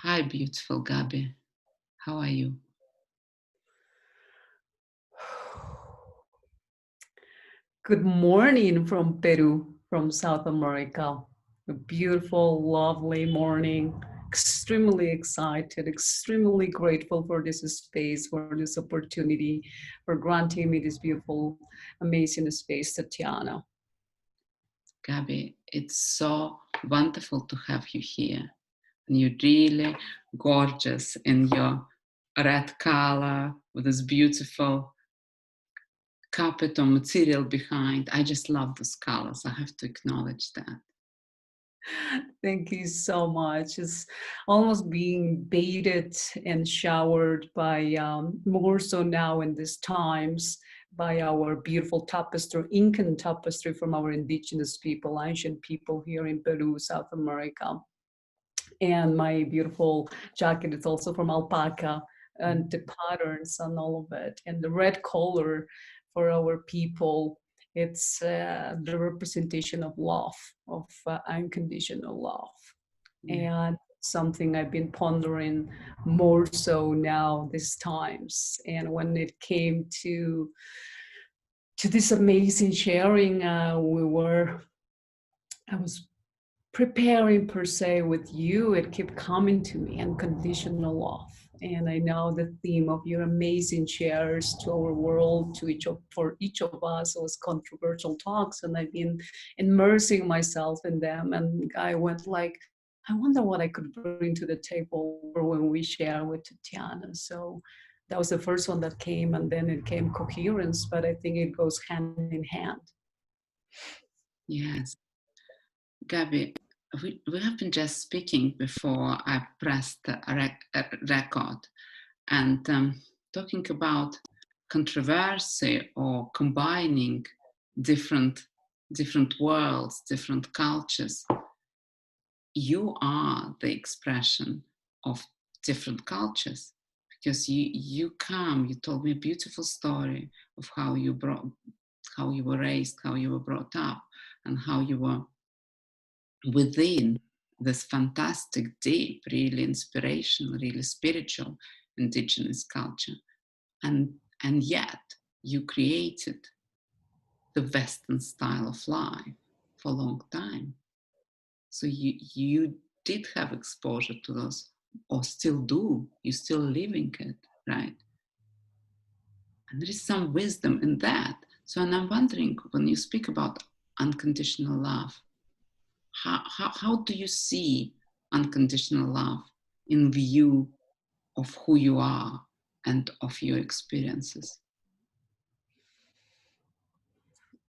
Hi, beautiful Gaby. How are you? Good morning from Peru, from South America. A beautiful, lovely morning. Extremely excited, extremely grateful for this space, for this opportunity, for granting me this beautiful, amazing space, Tatiana. Gaby, it's so wonderful to have you here. And you're really gorgeous in your red color with this beautiful carpet or material behind. I just love those colors. I have to acknowledge that. Thank you so much. It's almost being bathed and showered by, more so now in these times, by our beautiful tapestry, Incan tapestry from our indigenous people, ancient people here in Peru, South America. And my beautiful jacket is also from alpaca, and the patterns and all of it. And the red color for our people, it's the representation of love, of unconditional love. Yeah. And something I've been pondering more so now these times. And when it came to this amazing sharing, I was preparing per se with you, it kept coming to me, unconditional love. And I know the theme of your amazing shares to our world, to for each of us was controversial talks, and I've been immersing myself in them. And I went like, I wonder what I could bring to the table for when we share with Tatiana. So that was the first one that came, and then it came coherence, but I think it goes hand in hand. Yes. Gaby, we have been just speaking before I pressed the record and talking about controversy or combining different different worlds, different cultures. You are the expression of different cultures because you told me a beautiful story of how you were raised, how you were brought up, and how you were within this fantastic, deep, really inspirational, really spiritual indigenous culture. And yet you created the Western style of life for a long time. So you did have exposure to those, or still do. You're still living it, right? And there is some wisdom in that. So, and I'm wondering, when you speak about unconditional love, how do you see unconditional love in view of who you are and of your experiences?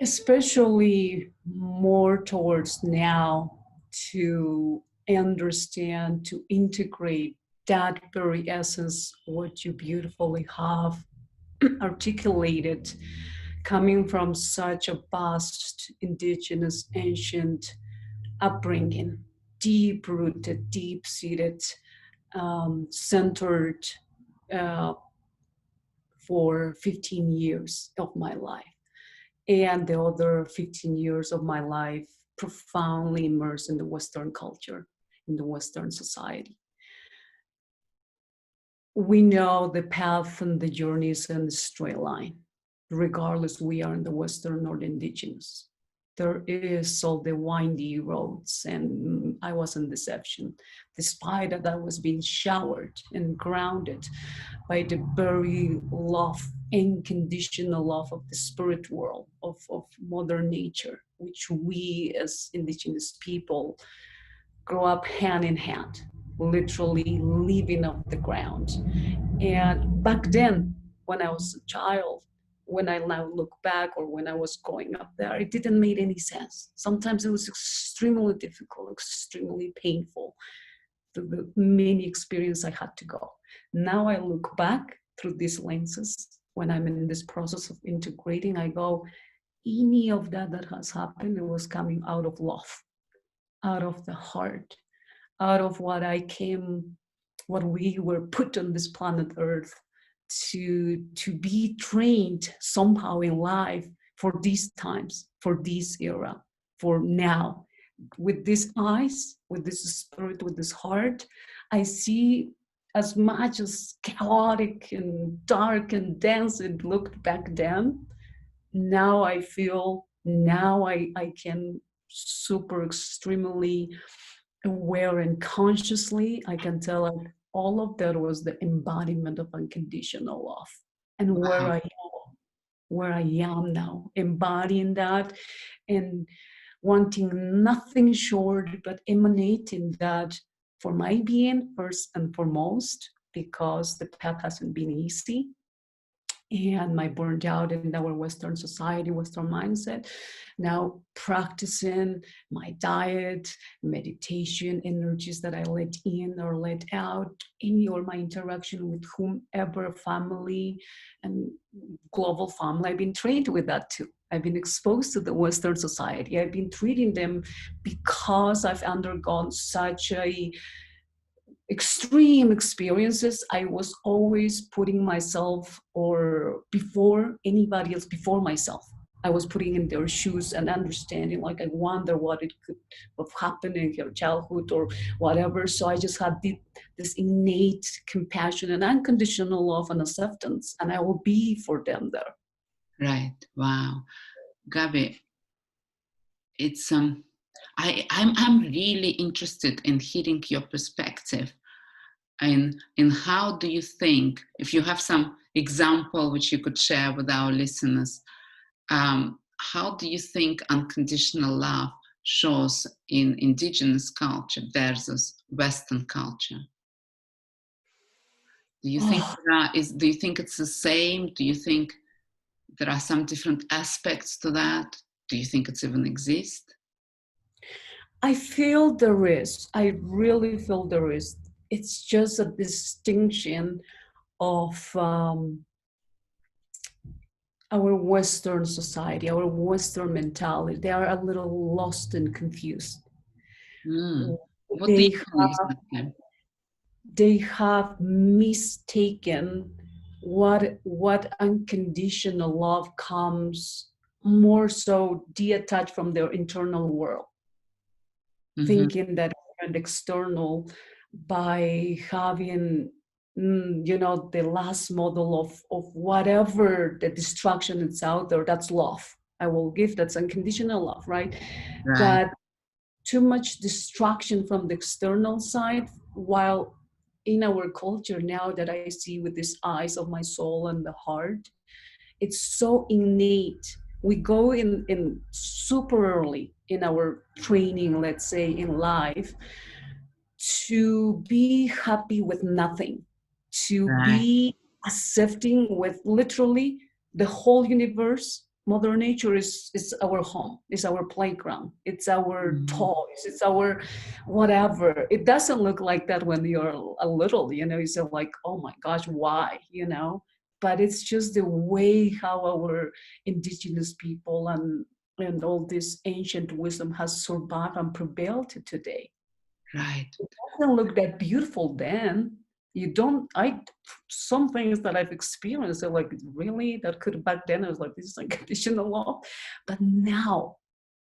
Especially more towards now, to understand, to integrate that very essence, what you beautifully have articulated, coming from such a vast indigenous ancient upbringing, deep rooted, deep seated, centered, uh, for 15 years of my life, and the other 15 years of my life profoundly immersed in the Western culture, in the Western society. We know the path and the journey is in a straight line, regardless we are in the Western or the indigenous. There is all the windy roads, and I was in deception, despite that I was being showered and grounded by the very love, unconditional love of the spirit world, of Mother Nature, which we as indigenous people grow up hand in hand, literally living off the ground. And back then, when I was a child, when I now look back, or when I was growing up there, it didn't make any sense. Sometimes it was extremely difficult, extremely painful, the many experience I had to go. Now I look back through these lenses. When I'm in this process of integrating, I go, any of that has happened, it was coming out of love, out of the heart, out of what we were put on this planet Earth to be trained somehow in life for these times, for this era, for now. with these eyes, with this spirit, with this heart, I see as much as chaotic and dark and dense it looked back then. Now I feel, now I can super extremely aware and consciously, I can tell like all of that was the embodiment of unconditional love. And Wow. where I am now, embodying that and wanting nothing short but emanating that for my being first and foremost, because the path hasn't been easy and my burned out in our Western society, Western mindset. Now practicing my diet, meditation, energies that I let in or let out, any or my interaction with whomever, family and global family. I've been trained with that too. I've been exposed to the Western society. I've been treating them because I've undergone such a extreme experiences. I was always putting myself or before anybody else, before myself. I was putting in their shoes and understanding, like I wonder what it could have happened in her childhood or whatever. So I just had this innate compassion and unconditional love and acceptance, and I will be for them there. Right. Wow. Gaby, it's I'm really interested in hearing your perspective in how do you think, if you have some example which you could share with our listeners, how do you think unconditional love shows in indigenous culture versus Western culture? Do you think Oh, do you think it's the same? Do you think there are some different aspects to that? Do you think it's even exist? I feel there is. I really feel there is. It's just a distinction of our Western society, our Western mentality. They are a little lost and confused. Mm. What do you They mean exactly? they have mistaken what unconditional love comes more so detached from their internal world, Mm-hmm. thinking that and external by having the last model of whatever the distraction is out there, that's love I will give, that's unconditional love, right? Right. That too much distraction from the external side, while in our culture now that I see with these eyes of my soul and the heart, it's so innate. We go in super early in our training, let's say in life, to be happy with nothing, to Right. be accepting with literally the whole universe. Mother Nature is our home, is our playground, it's our Mm-hmm. toys, it's our whatever. It doesn't look like that when you're a little, you say like, oh my gosh, why, but it's just the way how our indigenous people and all this ancient wisdom has survived and prevailed to today. Right. Doesn't look that beautiful then. You don't, some things that I've experienced are like, really? That could back then I was like, this is unconditional love. But now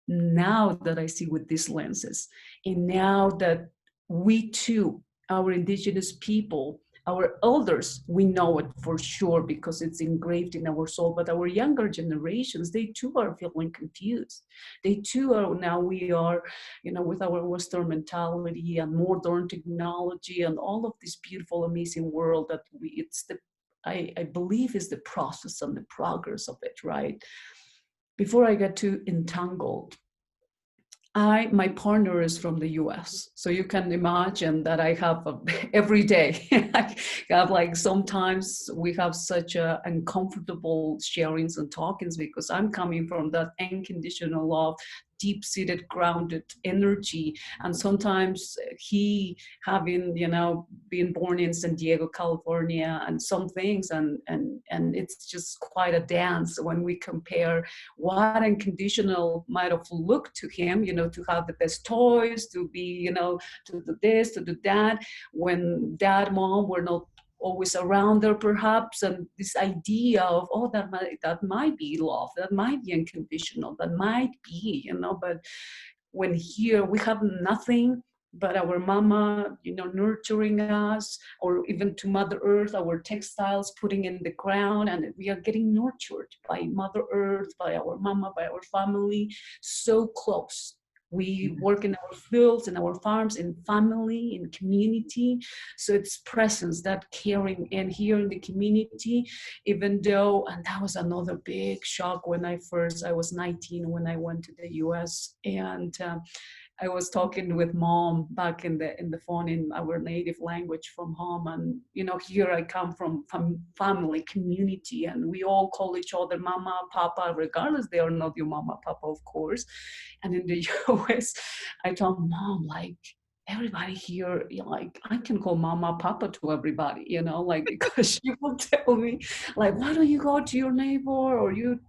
that I see with these lenses, and now that we too, our indigenous people, our elders, we know it for sure because it's engraved in our soul, but our younger generations, they too are feeling confused. They too are, now we are, with our Western mentality and modern technology and all of this beautiful, amazing world that I believe is the process and the progress of it, right? Before I get too entangled, my partner is from the US. So you can imagine that I have every day, I have like sometimes we have such uncomfortable sharings and talkings because I'm coming from that unconditional love, deep-seated, grounded energy. And sometimes he having, been born in San Diego, California, and some things, and it's just quite a dance when we compare what unconditional might have looked to him, to have the best toys, to be, to do this, to do that, when dad, mom were not always around there perhaps, and this idea of, oh, that might be love, that might be unconditional, that might be, but when here we have nothing but our mama, nurturing us, or even to Mother Earth, our textiles putting in the ground, and we are getting nurtured by Mother Earth, by our mama, by our family, so close. We work in our fields, in our farms, in family, in community. So it's presence, that caring, and here in the community, even though, and that was another big shock when I was 19 when I went to the US, and I was talking with mom back in the phone in our native language from home, and here I come from family community, and we all call each other mama, papa, regardless they are not your mama, papa, of course. And in the US, I told mom, like, everybody here, like, I can call mama, papa to everybody, like, because she will tell me, like, why don't you go to your neighbor, or you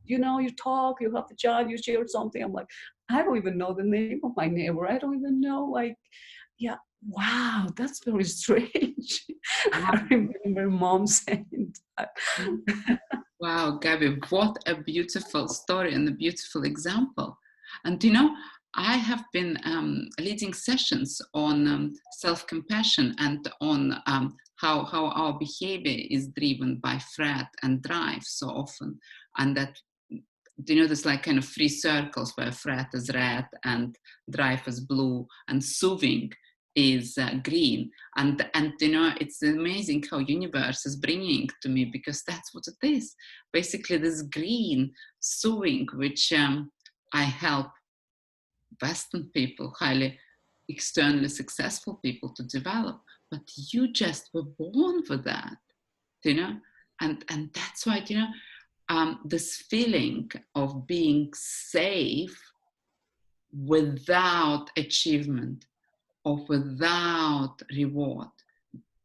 talk, you have a child, you share something. I'm like, I don't even know the name of my neighbor. I don't even know, like, yeah, wow, that's very strange. Wow. I remember mom saying that. Wow, Gabby, what a beautiful story and a beautiful example. And I have been leading sessions on self-compassion and on how our behavior is driven by threat and drive so often. And that, there's like kind of three circles where threat is red and drive is blue and soothing is green. And it's amazing how universe is bringing to me, because that's what it is. Basically, this green soothing, which I help Western people, highly externally successful people to develop. But you just were born for that, and that's why, this feeling of being safe without achievement or without reward,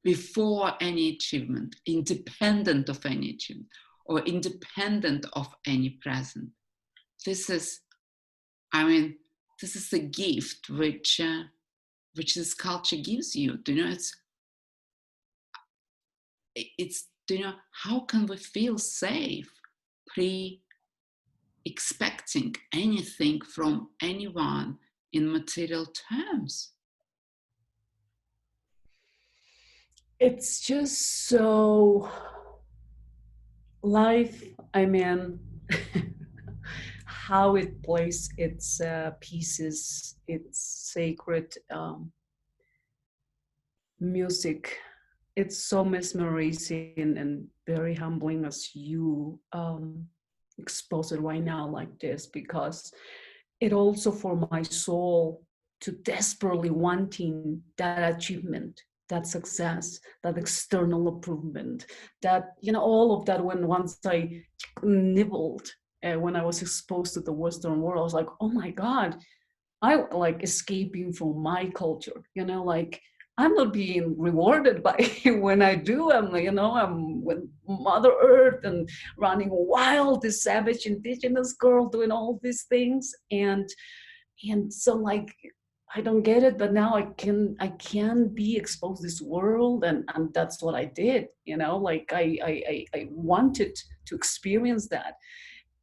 before any achievement, independent of any achievement, or independent of any present. This is a gift which this culture gives you. It's how can we feel safe expecting anything from anyone in material terms? It's just so life, how it plays its pieces, its sacred music. It's so mesmerizing and very humbling as you expose it right now like this, because it also, for my soul, to desperately wanting that achievement, that success, that external improvement, that all of that. When once I nibbled, when I was exposed to the Western world, I was like, oh my God, I like escaping from my culture, like I'm not being rewarded by when I do. I'm with Mother Earth and running wild, this savage indigenous girl doing all these things, and so, like, I don't get it, but now I can be exposed to this world, and that's what I did. Like I wanted to experience that,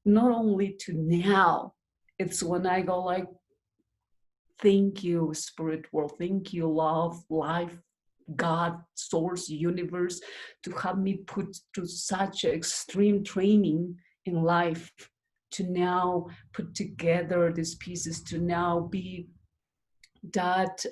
not only to now. It's when I go like, thank you, spirit world. Thank you, love, life, God, source, universe, to have me put to such extreme training in life, to now put together these pieces, to now be that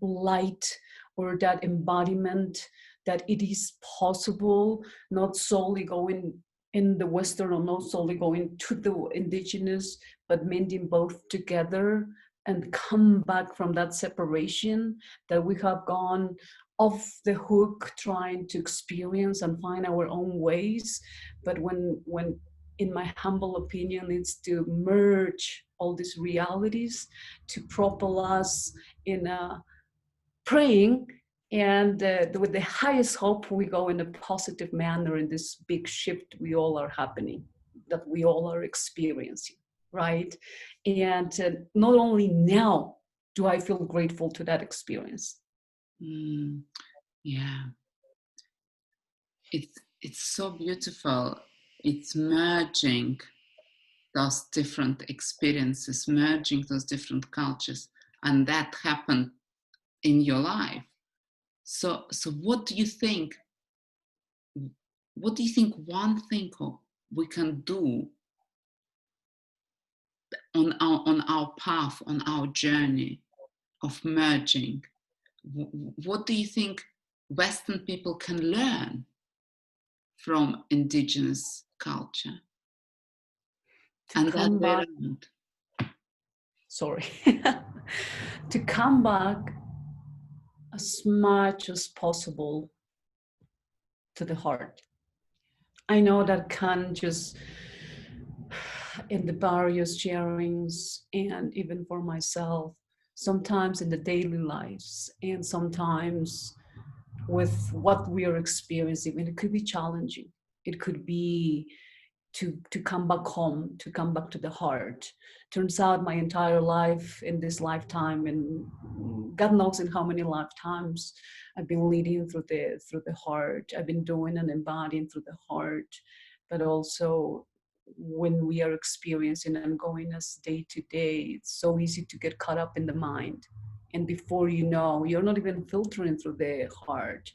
light, or that embodiment, that it is possible, not solely going in the Western, or not solely going to the indigenous, but mending both together, and come back from that separation that we have gone off the hook trying to experience and find our own ways. But when in my humble opinion, it's to merge all these realities, to propel us in a praying, and with the highest hope, we go in a positive manner in this big shift we all are happening, that we all are experiencing, right? And not only now do I feel grateful to that experience. Yeah, it's so beautiful. It's merging those different experiences, merging those different cultures, and that happened in your life. So what do you think? What do you think one thing we can do on our path, on our journey of merging? What do you think Western people can learn from indigenous culture and the other way around? Sorry. To come back as much as possible to the heart. I know that can just, in the various sharings, and even for myself, sometimes in the daily lives, and sometimes with what we are experiencing, and it could be challenging. It could be to come back home, to come back to the heart. Turns out my entire life in this lifetime, and God knows in how many lifetimes, I've been leading through the heart. I've been doing and embodying through the heart, but also when we are experiencing and going as day to day, it's so easy to get caught up in the mind. And before you know, you're not even filtering through the heart.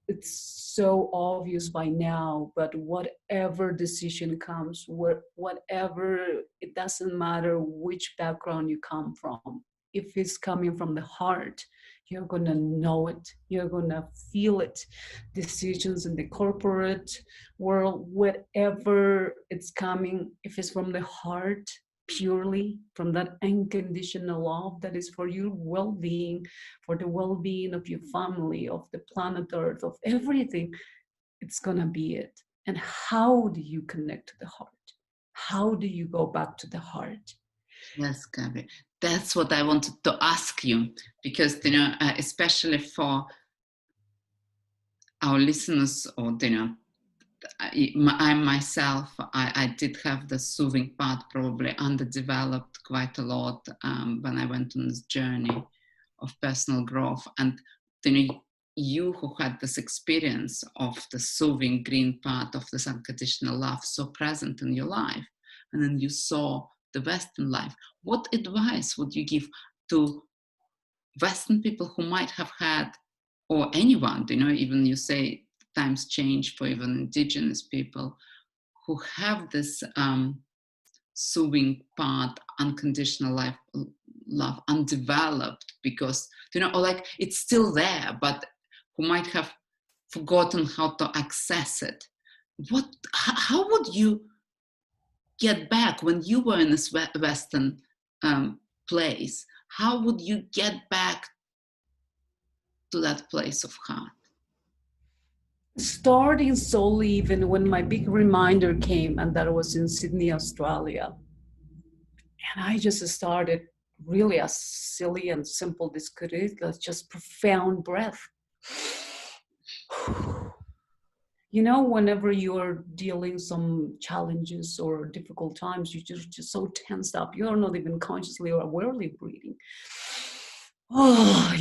It's so obvious by now, but whatever decision comes, whatever, it doesn't matter which background you come from. If it's coming from the heart, you're gonna know it, you're gonna feel it. Decisions in the corporate world, whatever it's coming, if it's from the heart, purely from that unconditional love that is for your well-being, for the well-being of your family, of the planet Earth, of everything, it's gonna be it. And how do you connect to the heart? How do you go back to the heart? Yes, Gaby, that's what I wanted to ask you, because especially for our listeners, or I myself, I did have the soothing part probably underdeveloped quite a lot when I went on this journey of personal growth. And you who had this experience of the soothing green part of this unconditional love so present in your life, and then you saw the Western life, what advice would you give to Western people who might have had, or anyone, even you say times change for even indigenous people who have this soothing part, unconditional love undeveloped, because or like it's still there, but who might have forgotten how to access it? How would you get back when you were in this Western place? How would you get back to that place of heart? Starting slowly, even when my big reminder came, and that was in Sydney, Australia. And I just started really as silly and simple as could be, just profound breath. Whenever you're dealing some challenges or difficult times, you just so tensed up. You're not even consciously or awarely breathing. Oh,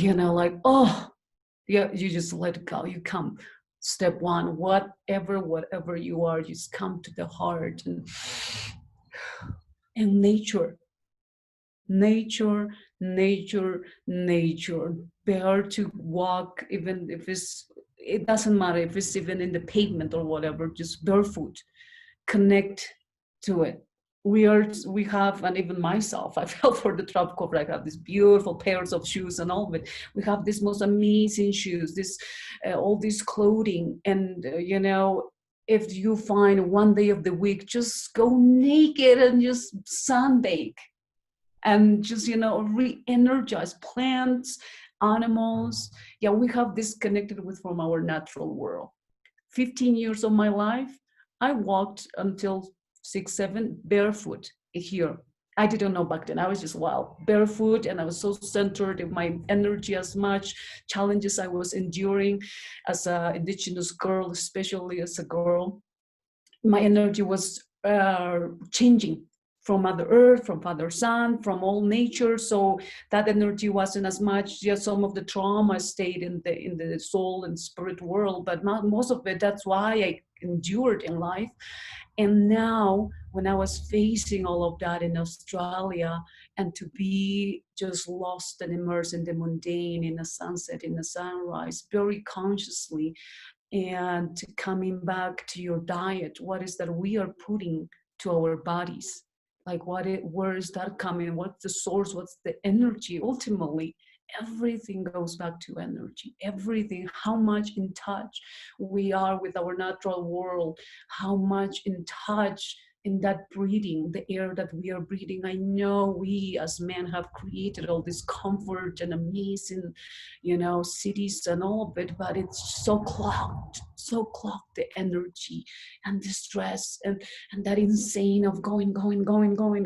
yeah, you just let it go. You come. Step one, whatever you are, just come to the heart and nature. Bear to walk, even if it doesn't matter if it's even in the pavement or whatever, just barefoot. Connect to it. We have, and even myself, I fell for the trap cover. I have these beautiful pairs of shoes and all of it. We have these most amazing shoes, all this clothing, and if you find one day of the week, just go naked and just sunbake, and just re-energize plants, animals. Yeah, we have disconnected with from our natural world. 15 years of my life, I walked until 6, 7 barefoot here. I didn't know back then. I was just barefoot, and I was so centered in my energy, as much challenges I was enduring as an indigenous girl, especially as a girl. My energy was changing from Mother Earth, from Father Sun, from all nature. So that energy wasn't as much. Just some of the trauma stayed in the soul and spirit world, but not most of it. That's why endured in life. And now, when I was facing all of that in Australia, and to be just lost and immersed in the mundane, in a sunset, in a sunrise, very consciously, and coming back to your diet, what is that we are putting to our bodies? Like, where is that coming? What's the source? What's the energy? Ultimately, everything goes back to energy. Everything, how much in touch we are with our natural world, how much in touch in that breathing, the air that we are breathing. I know we as men have created all this comfort and amazing, cities and all of it, but it's so clogged, the energy and the stress and that insane of going,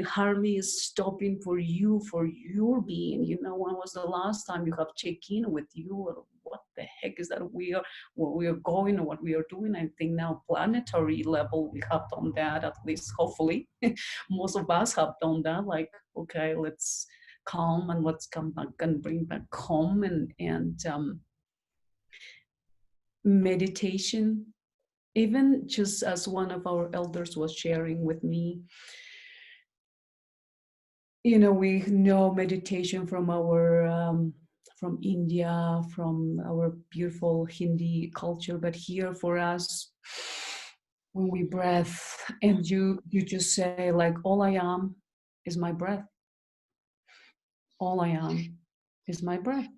hardly is stopping for you, for your being. When was the last time you have checked in with you? Or what the heck is that what we are going, or what we are doing? I think now planetary level, we have done that, at least hopefully. Most of us have done that, like, okay, let's calm, and let's come back and bring back calm and meditation. Even just as one of our elders was sharing with me, we know meditation from from India, from our beautiful Hindi culture, but here for us, when we breath, and you just say, like, all I am is my breath. All I am is my breath.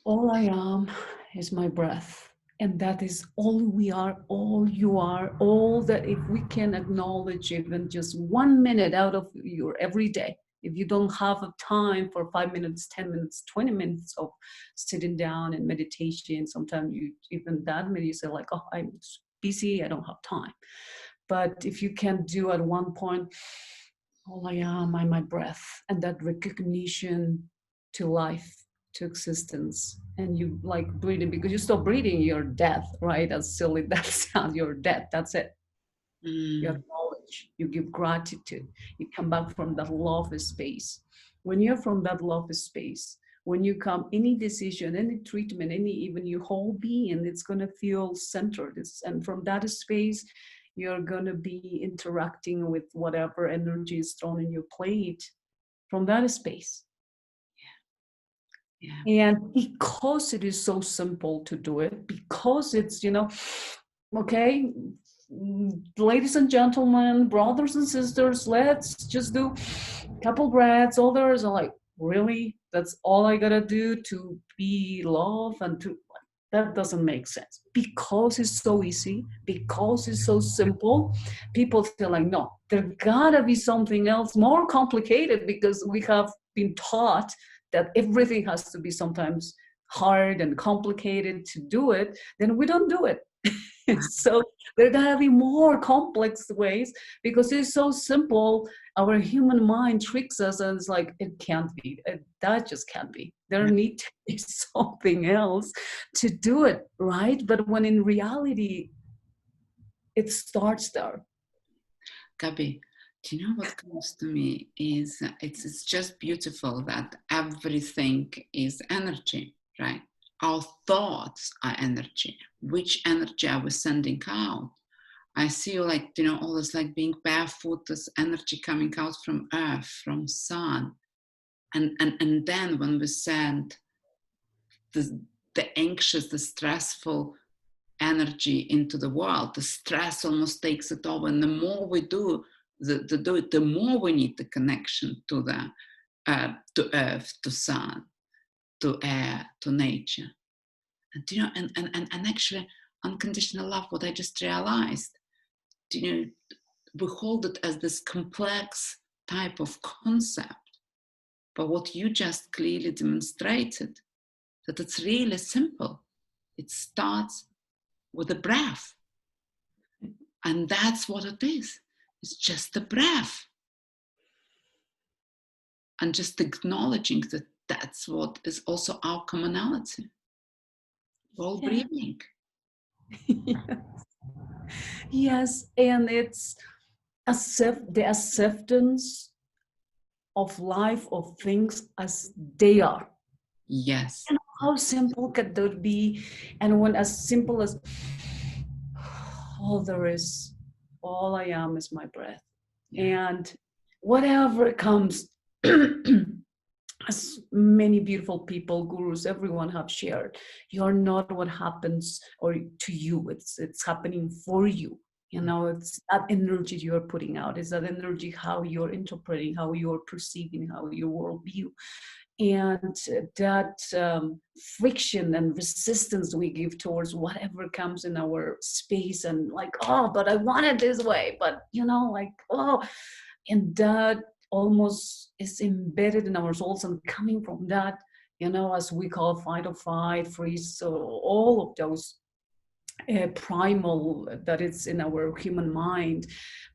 All I am is my breath. And that is all we are, all you are, all that. If we can acknowledge even just 1 minute out of your everyday, if you don't have a time for 5 minutes, 10 minutes, 20 minutes of sitting down and meditation, sometimes you even that minute you say, like, oh, I'm busy, I don't have time. But if you can do at one point, all I am, I'm my breath, and that recognition to life, to existence, and you like breathing, because you stop breathing, you're dead, right? As silly that sounds, you're dead, that's it. You acknowledge, you give gratitude, you come back from that love space. When you're from that love space, when you come, any decision, any treatment, any even your whole being, it's going to feel centered. And from that space, you're going to be interacting with whatever energy is thrown in your plate from that space. Yeah. And because it is so simple to do it, because it's, okay, ladies and gentlemen, brothers and sisters, let's just do a couple breaths. Others are like, really? That's all I gotta do to be love and to, that doesn't make sense. Because it's so easy, because it's so simple, people feel like, no, there gotta be something else more complicated, because we have been taught that everything has to be sometimes hard and complicated to do it, then we don't do it. So there gotta be more complex ways, because it's so simple. Our human mind tricks us, and it's like, it can't be. That just can't be. There needs to be something else to do it, right? But when in reality, it starts there. Gaby, do you know what comes to me is it's just beautiful that everything is energy, right? Our thoughts are energy. Which energy are we sending out? I see you like, all this like being barefoot, this energy coming out from earth, from sun. And then when we send the anxious, the stressful energy into the world, the stress almost takes it over. And the more we do the more we need the connection to earth, to sun, to air, to nature. And actually, unconditional love, what I just realized, we hold it as this complex type of concept. But what you just clearly demonstrated, that it's really simple. It starts with a breath. And that's what it is. It's just a breath. And just acknowledging that that's what is also our commonality. We're all breathing. Yes, and it's the acceptance of life, of things as they are. Yes. And how simple could that be? And when as simple as all there is, all I am is my breath. Yeah. And whatever comes, as many beautiful people, gurus, everyone have shared, you're not what happens or to you, it's happening for you. You know, it's that energy you're putting out, is that energy how you're interpreting, how you're perceiving, how your worldview. And that friction and resistance we give towards whatever comes in our space, and like, oh, but I want it this way, but you know, like, oh, and that almost is embedded in our souls, and coming from that, you know, as we call fight or flight, freeze, so all of those primal that it's in our human mind.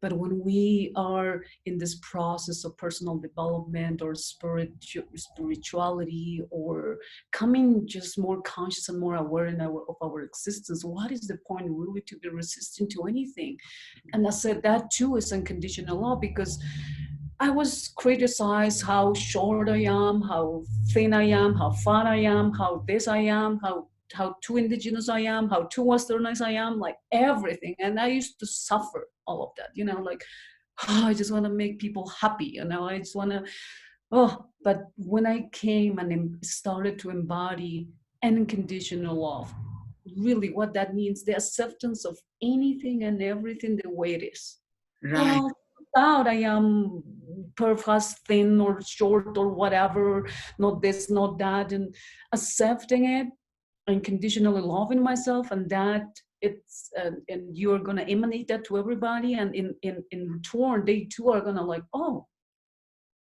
But when we are in this process of personal development or spirituality, or coming just more conscious and more aware in of our existence, what is the point really to be resistant to anything? And I said that too is unconditional love, because I was criticized how short I am, how thin I am, how fat I am, how this I am, how too indigenous I am, how too westernized I am, like everything. And I used to suffer all of that, you know, like, oh, I just want to make people happy, you know, I just want to, oh, but when I came and started to embody unconditional love, really what that means, the acceptance of anything and everything the way it is. Right. Well, out I am perhaps thin or short or whatever, not this, not that, and accepting it, unconditionally loving myself, and that it's and you're gonna emanate that to everybody, and in return they too are gonna like, oh,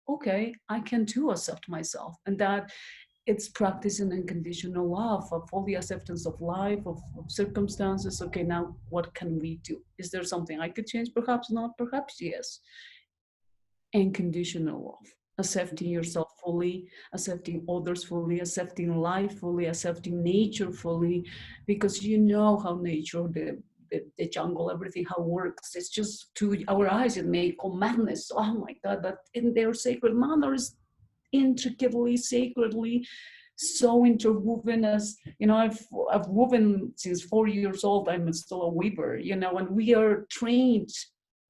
okay, I can too accept myself. And that it's practicing unconditional love, of all the acceptance of life, of circumstances. Okay, now what can we do? Is there something I could change? Perhaps not, perhaps yes. Unconditional love, accepting yourself fully, accepting others fully, accepting life fully, accepting nature fully, because you know how nature, the jungle, everything, how it works. It's just to our eyes, it may call madness. Oh my God, but in their sacred manners, intricately, sacredly, so interwoven. As you know, I've woven since 4 years old. I'm still a weaver, you know, and we are trained.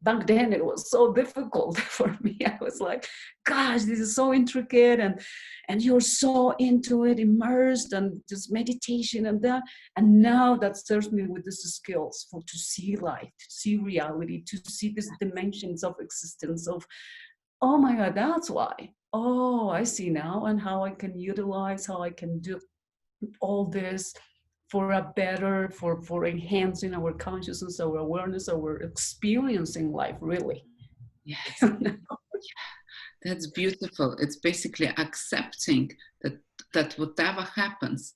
Back then it was so difficult for me. I was like, gosh, this is so intricate, and you're so into it, immersed, and just meditation and that. And now that serves me with these skills for to see life, to see reality, to see these dimensions of existence of, oh my God, that's why. Oh, I see now, and how I can utilize, how I can do all this for a better, for enhancing our consciousness, our awareness, our experiencing life, really. Yes. That's beautiful. It's basically accepting that whatever happens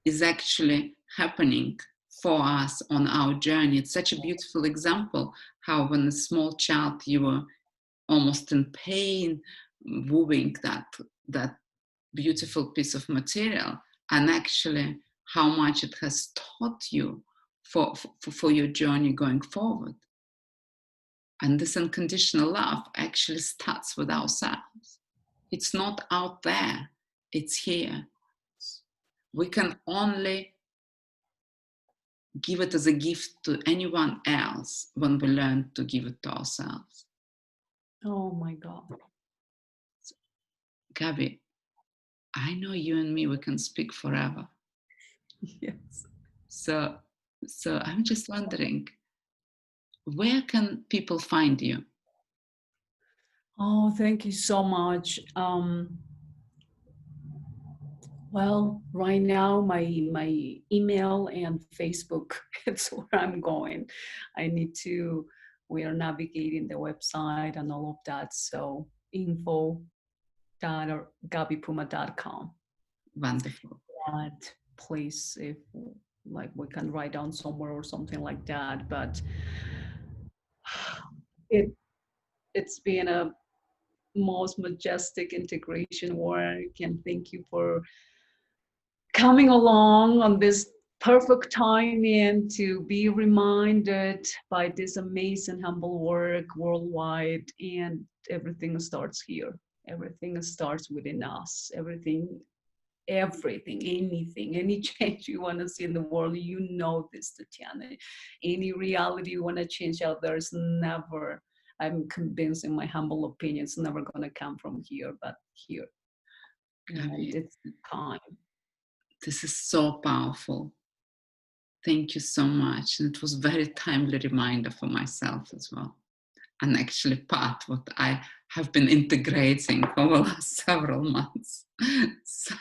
is actually happening for us on our journey. It's such a beautiful example how when a small child you were almost in pain moving that beautiful piece of material, and actually how much it has taught you for your journey going forward. And this unconditional love actually starts with ourselves. It's not out there, it's here. We can only give it as a gift to anyone else when we learn to give it to ourselves. Oh my God. Gaby, I know you and me, we can speak forever. Yes. So, so I'm just wondering, where can people find you? Oh, thank you so much. Well, right now my email and Facebook, it's where I'm going. I need to, we are navigating the website and all of that. So info.gabypuma.com. Wonderful. That place, if like we can write down somewhere or something like that. But it it's been a most majestic integration work, and thank you for coming along on this perfect timing to be reminded by this amazing humble work worldwide. And everything starts here. Everything starts within us. Everything everything, anything, any change you want to see in the world, you know this, Tatiana. Any reality you want to change out there is never, I'm convinced, in my humble opinion, it's never going to come from here, but here. And Gaby, it's time. this is so powerful. Thank you so much. And it was very timely reminder for myself as well. And actually part what I have been integrating over the last several months. So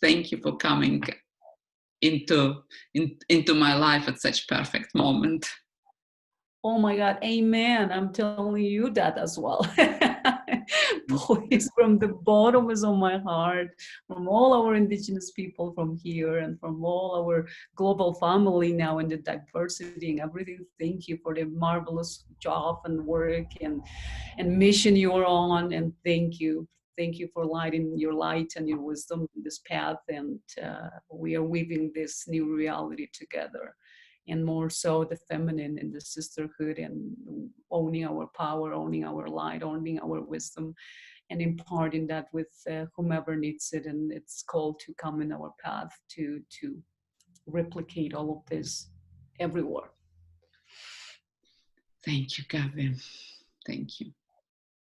thank you for coming into my life at such perfect moment. Oh my God, amen. I'm telling you that as well. Please, from the bottom of my heart, from all our indigenous people from here and from all our global family now and the diversity and everything, thank you for the marvelous job and work and mission you're on. And thank you. Thank you for lighting your light and your wisdom in this path. And we are weaving this new reality together. And more so the feminine and the sisterhood and owning our power, owning our light, owning our wisdom, and imparting that with whomever needs it. And it's called to come in our path to replicate all of this everywhere. Thank you, Gaby. Thank you.